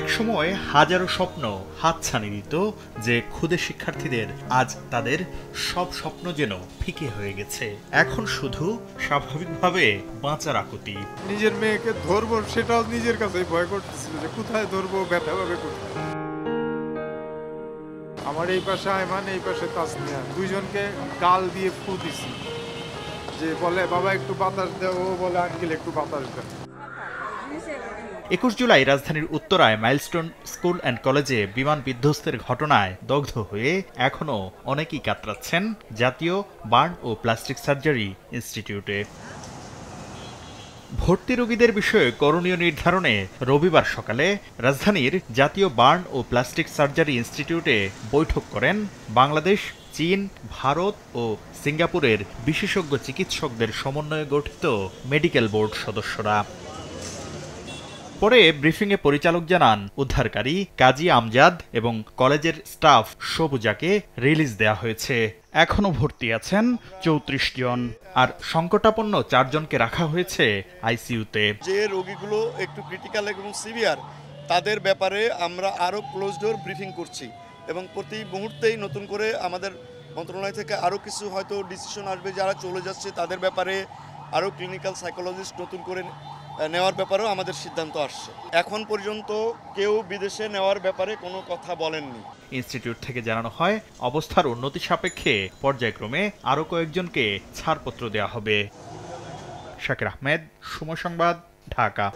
একসময় হাজারো স্বপ্ন হাতছানি দিত যে ক্ষুদে শিক্ষার্থীদের, আজ তাদের সব স্বপ্ন যেন ফিকে হয়ে গেছে। এখন শুধু স্বাভাবিকভাবে বাঁচার আকুতি। নিজের মেয়েকে ধরবো সেটাও নিজের কাছেই ভয় করতেছিল যে কোথায় ধরবো, ব্যথা পাবে কোথায়। আমার এই পাশে আয়মান, এই পাশে তাসনিয়া, দুইজনকে গাল দিয়ে ফু দিছি, যে বলে বাবা একটু বাতাস দাও, ও বলে আঙ্কেল একটু বাতাস দাও। ২১ জুলাই রাজধানীর উত্তরায় মাইলস্টোন স্কুল অ্যান্ড কলেজে বিমান বিধ্বস্তের ঘটনায় দগ্ধ হয়ে এখনও অনেকেই কাতরাচ্ছেন জাতীয় বার্ন ও প্লাস্টিক সার্জারি ইনস্টিটিউটে। ভর্তি রোগীদের বিষয়ে করণীয় নির্ধারণে রবিবার সকালে রাজধানীর জাতীয় বার্ন ও প্লাস্টিক সার্জারি ইনস্টিটিউটে বৈঠক করেন বাংলাদেশ, চীন, ভারত ও সিঙ্গাপুরের বিশেষজ্ঞ চিকিৎসকদের সমন্বয়ে গঠিত মেডিকেল বোর্ড সদস্যরা। পরে ব্রিফিংয়ে পরিচালক জানান, উদ্ধারকারী কাজী আমজাদ এবং কলেজের স্টাফ সবুজাকে রিলিজ দেয়া হয়েছে। এখনও ভর্তি আছেন ৩৪ জন, আর সংকটাপন্ন ৪ জনকে রাখা হয়েছে আইসিইউতে। যে রোগীগুলো একটু ক্রিটিক্যাল এবং সিভিয়ার, তাদের ব্যাপারে আমরা আরও ক্লোজ ডোর ব্রিফিং করছি এবং প্রতি মুহূর্তেই নতুন করে আমাদের মন্ত্রণালয় থেকে আরও কিছু হয়তো ডিসিশন আসবে, যারা চলে যাচ্ছে তাদের ব্যাপারে আরও ক্লিনিক্যাল সাইকোলজিস্ট নতুন করে নেওয়ার ব্যাপারেও আমাদের সিদ্ধান্ত আসছে। এখন পর্যন্ত কেউ বিদেশে নেওয়ার ব্যাপারে কোনো কথা বলেননি। ইনস্টিটিউট থেকে জানানো হয়, অবস্থার উন্নতি সাপেক্ষে পর্যায়ক্রমে আরও কয়েকজনকে ছাড়পত্র দেওয়া হবে। শাকির আহমেদ, সময় সংবাদ, ঢাকা।